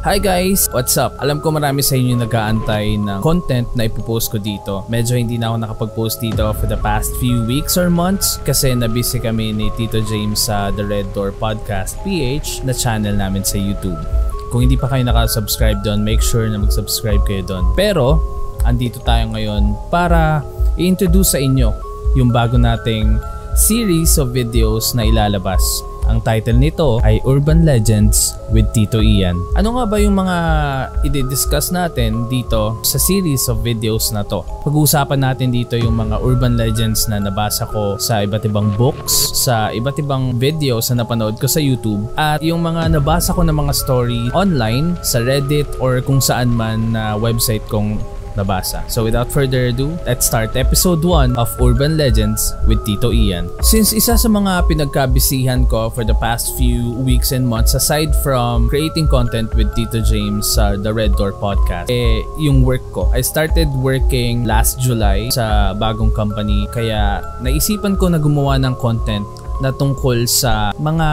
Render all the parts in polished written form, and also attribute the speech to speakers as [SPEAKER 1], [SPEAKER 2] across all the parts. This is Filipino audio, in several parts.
[SPEAKER 1] Hi guys! What's up? Alam ko marami sa inyo nag-aantay ng content na ipopost ko dito. Medyo hindi na ako nakapag-post dito for the past few weeks or months kasi nabusy kami ni Tito James sa The Red Door Podcast PH na channel namin sa YouTube. Kung hindi pa kayo nakasubscribe doon, make sure na mag-subscribe kayo doon. Pero, andito tayo ngayon para i-introduce sa inyo yung bago nating series of videos na ilalabas. Ang title nito ay Urban Legends with Tito Ian. Ano nga ba yung mga i-discuss natin dito sa series of videos na to? Pag-uusapan natin dito yung mga urban legends na nabasa ko sa iba't ibang books, sa iba't ibang videos na napanood ko sa YouTube, at yung mga nabasa ko na mga story online sa Reddit or kung saan man na website kong nabasa. So without further ado, let's start episode 1 of Urban Legends with Tito Ian. Since isa sa mga pinagkabisihan ko for the past few weeks and months aside from creating content with Tito James sa The Red Door Podcast, yung work ko. I started working last July sa bagong company kaya naisipan ko na gumawa ng content na tungkol sa mga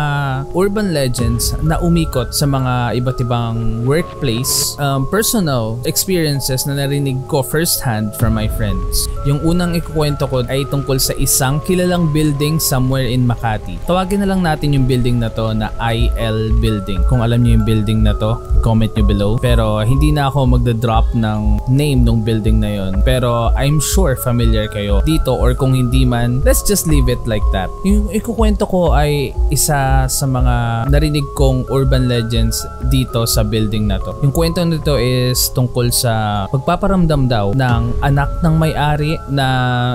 [SPEAKER 1] urban legends na umikot sa mga iba't ibang workplace, personal experiences na narinig ko firsthand from my friends. Yung unang ikukwento ko ay tungkol sa isang kilalang building somewhere in Makati. Tawagin na lang natin yung building na to na IL Building. Kung alam niyo yung building na to, comment nyo below. Pero hindi na ako magda-drop ng name ng building na yon. Pero I'm sure familiar kayo dito, or kung hindi man, let's just leave it like that. Yung kwento ko ay isa sa mga narinig kong urban legends dito sa building na to. Yung kwento nito is tungkol sa pagpaparamdam daw ng anak ng may-ari na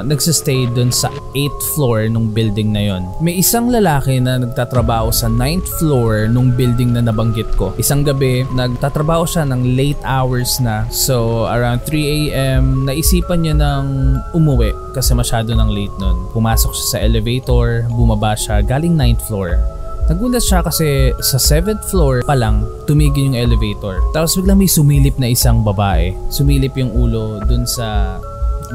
[SPEAKER 1] nagsistay dun sa 8th floor nung building na yon. May isang lalaki na nagtatrabaho sa 9th floor nung building na nabanggit ko. Isang gabi, nagtatrabaho siya ng late hours na. So around 3 AM, naisipan niya ng umuwi kasi masyado ng late nun. Pumasok siya sa elevator, bumaba siya galing 9th floor. Nagulat siya kasi sa 7th floor pa lang tumigil yung elevator. Tapos biglang may sumilip na isang babae. Sumilip yung ulo dun sa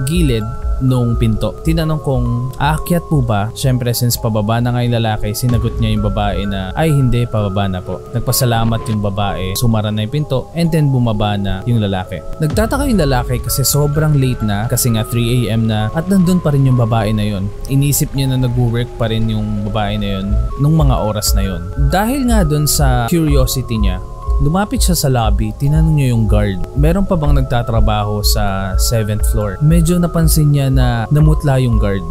[SPEAKER 1] gilid nung pinto. Tinanong kong aakyat po ba? Syempre since pababa na nga yung lalaki, sinagot niya yung babae na ay hindi, pababa na po. Nagpasalamat yung babae, sumara na yung pinto, and then bumaba na yung lalaki. Nagtataka yung lalaki kasi sobrang late na, kasi nga 3 AM na, at nandun pa rin yung babae na yon. Inisip niya na nag-work pa rin yung babae na yon nung mga oras na yon. Dahil nga dun sa curiosity niya, lumapit siya sa lobby, tinanong niya yung guard, meron pa bang nagtatrabaho sa 7th floor? Medyo napansin niya na namutla yung guard.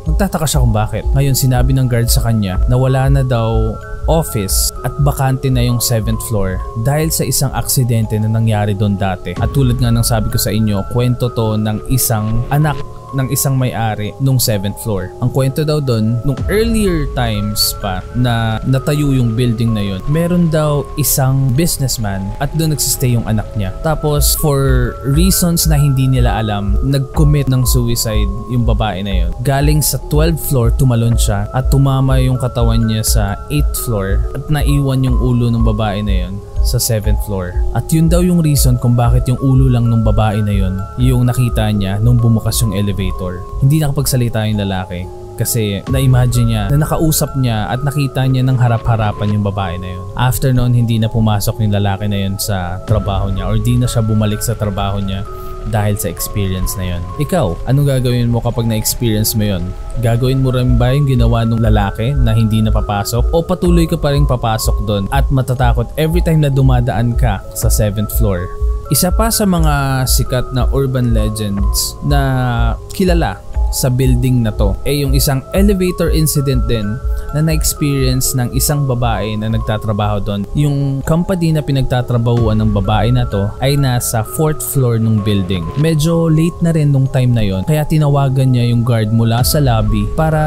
[SPEAKER 1] Nagtataka siya kung bakit. Ngayon sinabi ng guard sa kanya na wala na daw office at bakante na yung 7th floor dahil sa isang aksidente na nangyari doon dati. At tulad nga ng sabi ko sa inyo, kwento to ng isang anak ng isang may-ari nung 7th floor. Ang kwento daw doon, nung earlier times pa na natayo yung building na yon, meron daw isang businessman at doon nagsistay yung anak niya. Tapos for reasons na hindi nila alam, nag-commit ng suicide yung babae na yon. Galing sa 12th floor, tumalon siya at tumama yung katawan niya sa 8th floor at naiwan yung ulo ng babae na yon sa 7th floor. At yun daw yung reason kung bakit yung ulo lang ng babae na yun yung nakita niya nung bumukas yung elevator. Hindi nakapagsalita yung lalaki kasi na-imagine niya na nakausap niya at nakita niya ng harap-harapan yung babae na yun. After noon, hindi na pumasok yung lalaki na yun sa trabaho niya, or di na siya bumalik sa trabaho niya dahil sa experience na yon. Ikaw, anong gagawin mo kapag na-experience mo yon? Gagawin mo rin ba yung ginawa ng lalaki na hindi napapasok, o patuloy ka pa rin papasok doon at matatakot every time na dumadaan ka sa 7th floor? Isa pa sa mga sikat na urban legends na kilala sa building na to ay yung isang elevator incident din na na-experience ng isang babae na nagtatrabaho doon. Yung company na pinagtatrabahuan ng babae na to ay nasa 4th floor ng building. Medyo late na rin nung time na yon, kaya tinawagan niya yung guard mula sa lobby para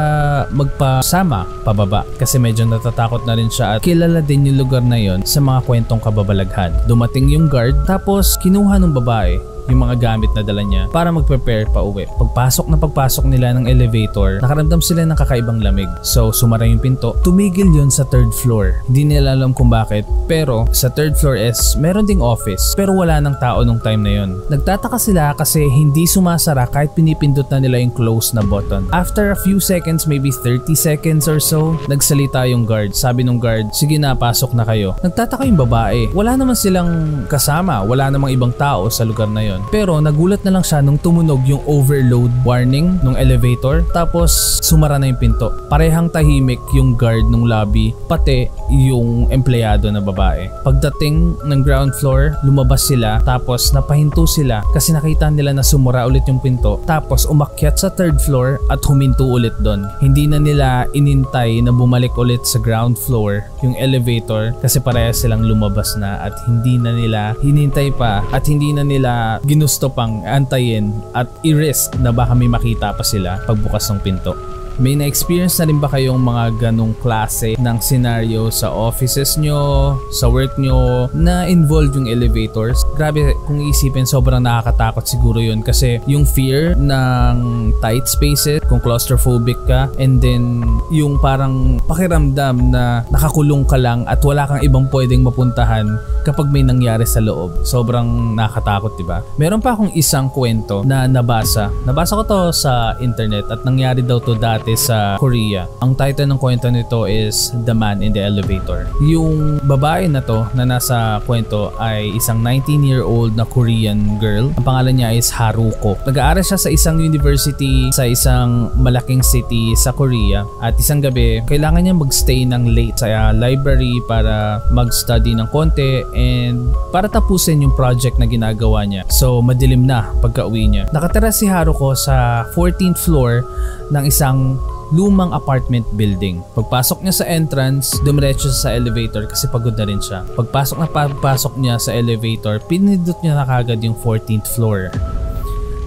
[SPEAKER 1] magpasama pababa kasi medyo natatakot na rin siya at kilala din yung lugar na yon sa mga kwentong kababalaghan. Dumating yung guard, tapos kinuha ng babae yung mga gamit na dala niya para mag-prepare pa uwi. Pagpasok nila ng elevator, nakaramdam sila ng kakaibang lamig. So sumara yung pinto, tumigil yun sa 3rd floor. Hindi nila alam kung bakit, pero sa 3rd floor is meron ding office, pero wala nang tao nung time na yun. Nagtataka sila kasi hindi sumasara kahit pinipindot na nila yung close na button. After a few seconds, maybe 30 seconds or so, nagsalita yung guard. Sabi nung guard, sige na, pasok na kayo. Nagtataka yung babae. Wala naman silang kasama, wala namang ibang tao sa lugar na yon. Pero nagulat na lang siya nung tumunog yung overload warning ng elevator, tapos sumara na yung pinto. Parehang tahimik yung guard ng lobby, pati yung empleyado na babae. Pagdating ng ground floor, lumabas sila, tapos napahinto sila kasi nakita nila na sumura ulit yung pinto, tapos umakyat sa 3rd floor at huminto ulit doon. Hindi na nila inintay na bumalik ulit sa ground floor yung elevator kasi parehas silang lumabas na at hindi na nila hinintay pa at hindi na nila ginusto pang antayin at i-risk na baka may makita pa sila pagbukas ng pinto. May na-experience na rin ba kayong mga ganong klase ng scenario sa offices nyo, sa work nyo, na involved yung elevators? Grabe, kung isipin, sobrang nakakatakot siguro yun kasi yung fear ng tight spaces, kung claustrophobic ka, and then yung parang pakiramdam na nakakulong ka lang at wala kang ibang pwedeng mapuntahan kapag may nangyari sa loob. Sobrang nakakatakot, diba? Meron pa akong isang kwento na nabasa ko to sa internet at nangyari daw to dati sa Korea. Ang title ng kwento nito is The Man in the Elevator. Yung babae na to na nasa kwento ay isang 19-year-old na Korean girl. Ang pangalan niya is Haruko. Nag-aaral siya sa isang university sa isang malaking city sa Korea at isang gabi kailangan niya magstay ng late sa library para mag-study ng konti and para tapusin yung project na ginagawa niya. So madilim na pagka-uwi niya. Nakatira si Haruko sa 14th floor ng isang lumang apartment building. Pagpasok niya sa entrance, dumiretso sa elevator kasi pagod na rin siya. Pagpasok niya sa elevator, pinindot niya na kagad yung 14th floor.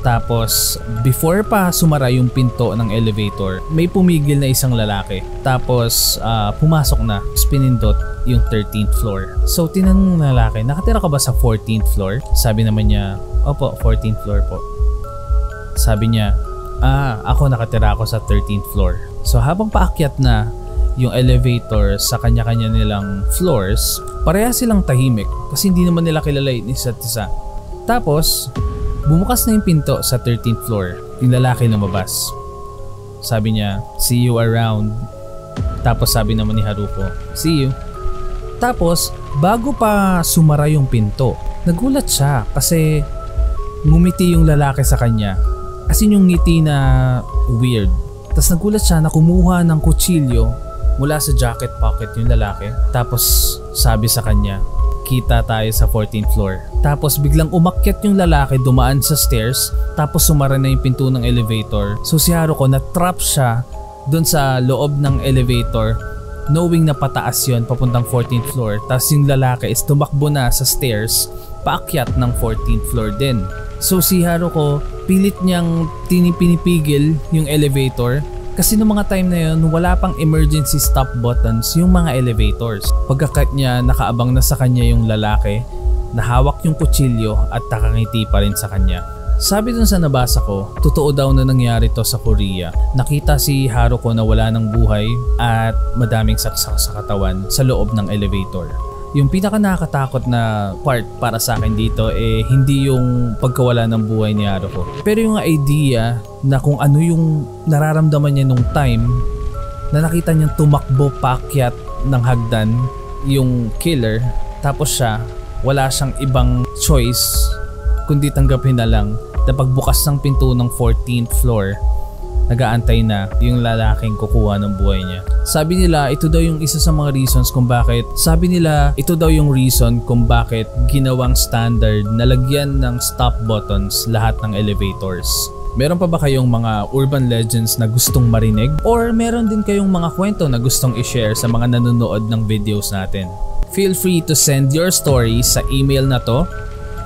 [SPEAKER 1] Tapos, before pa sumara yung pinto ng elevator, may pumigil na isang lalaki. Tapos, pumasok na, pinindot yung 13th floor. So, tinanong ng lalaki, nakatira ka ba sa 14th floor? Sabi naman niya, opo, 14th floor po. Sabi niya, ako nakatira ako sa 13th floor. So habang paakyat na yung elevator sa kanya-kanya nilang floors, pareha silang tahimik kasi hindi naman nila kilala yung isa't isa. Tapos, bumukas na yung pinto sa 13th floor. Yung lalaki lumabas. Sabi niya, see you around. Tapos sabi naman ni Haruko, see you. Tapos, bago pa sumara yung pinto, nagulat siya kasi ngumiti yung lalaki sa kanya. As in yung ngiti na weird. Tapos nagulat siya na kumuha ng kutsilyo mula sa jacket pocket yung lalaki. Tapos sabi sa kanya, kita tayo sa 14th floor. Tapos biglang umakyat yung lalaki, dumaan sa stairs, tapos sumara na yung pinto ng elevator. So si Haruko na-trap siya doon sa loob ng elevator, knowing na pataas yun papuntang 14th floor. Tapos yung lalaki is tumakbo na sa stairs paakyat ng 14th floor din. So si Haruko, pilit niyang pinipigil yung elevator kasi noong mga time na yun, wala pang emergency stop buttons yung mga elevators. Pagkakat niya, nakaabang na sa kanya yung lalaki, nahawak yung kutsilyo at nakangiti pa rin sa kanya. Sabi dun sa nabasa ko, totoo daw na nangyari to sa Korea. Nakita si Haruko na wala ng buhay at madaming saksak sa katawan sa loob ng elevator. Yung pinaka nakakatakot na part para sa akin dito hindi yung pagkawala ng buhay ni Haruko, pero yung idea na kung ano yung nararamdaman niya nung time na nakita niyang tumakbo paakyat ng hagdan yung killer, tapos siya wala siyang ibang choice kundi tanggapin na lang na pagbukas ng pinto ng 14th floor, nag-aantay na yung lalaking kukuha ng buhay niya. Sabi nila, ito daw yung isa sa mga reasons kung bakit ginawang standard na lagyan ng stop buttons lahat ng elevators. Meron pa ba kayong mga urban legends na gustong marinig? Or meron din kayong mga kwento na gustong i-share sa mga nanonood ng videos natin? Feel free to send your stories sa email na to.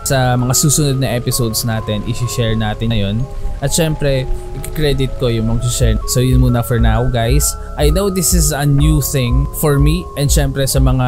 [SPEAKER 1] Sa mga susunod na episodes natin, i-share natin na yun. At syempre, i-credit ko yung mag-share. So yun muna for now, guys. I know this is a new thing for me and syempre sa mga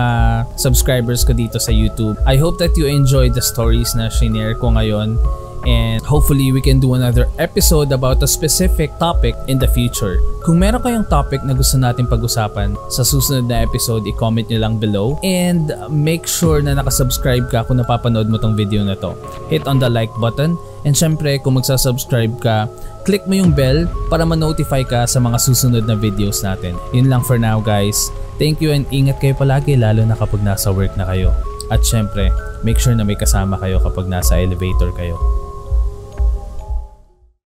[SPEAKER 1] subscribers ko dito sa YouTube. I hope that you enjoyed the stories na shinare ko ngayon. and hopefully we can do another episode about a specific topic in the future. Kung meron kayong topic na gusto natin pag-usapan sa susunod na episode, i-comment nyo lang below, and make sure na nakasubscribe ka kung napapanood mo tong video na to. Hit on the like button, and syempre kung magsasubscribe ka, click mo yung bell para ma-notify ka sa mga susunod na videos natin. Yun lang for now guys. Thank you and ingat kayo palagi, lalo na kapag nasa work na kayo. At syempre, make sure na may kasama kayo kapag nasa elevator kayo.